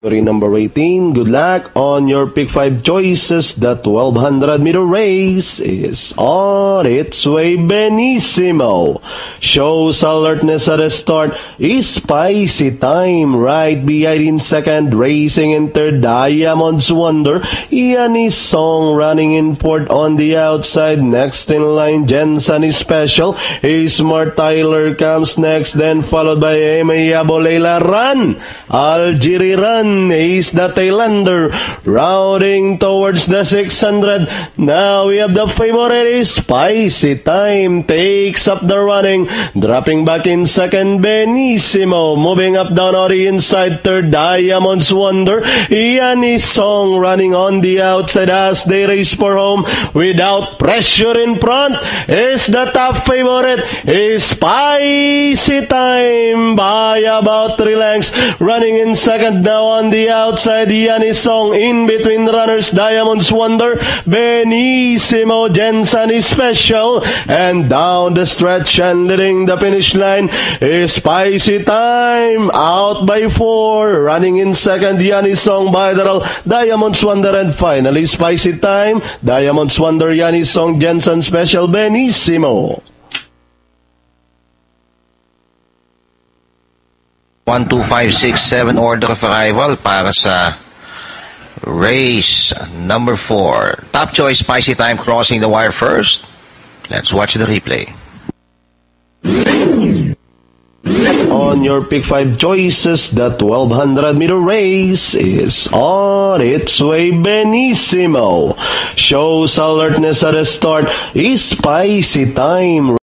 Number 18, good luck on your pick 5 choices. The 1200 meter race is on its way. Benissimo shows alertness at the start. Is Spicy Time right behind in second, racing in third. Diamond's Wonder. Yanni's Song running in fourth on the outside. Next in line, Jensen is Special. A Smart Tyler comes next, then followed by Emea Bolela Run. Algiri Run is the tailender, routing towards the 600. Now we have the favorite, Spicy Time takes up the running, dropping back in second, Benissimo, moving up down on the inside third, Diamond's Wonder. Yanni's Song running on the outside as they race for home without pressure in front. Is the top favorite, is Spicy Time by about 3 lengths, running in second now on the outside. Yanni's Song in between runners, Diamond's Wonder, Benissimo, Jensen is Special, and down the stretch and leading the finish line is Spicy Time out by 4, running in second, Yanni's Song, Bilateral, Diamond's Wonder, and finally Spicy Time, Diamond's Wonder, Yanni's Song, Jensen Special, Benissimo. 1, 2, 5, 6, 7 order of arrival para sa race number 4. Top choice, Spicy Time crossing the wire first. Let's watch the replay. On your pick 5 choices, the 1200 meter race is on its way. Benissimo shows alertness at the start. Is Spicy Time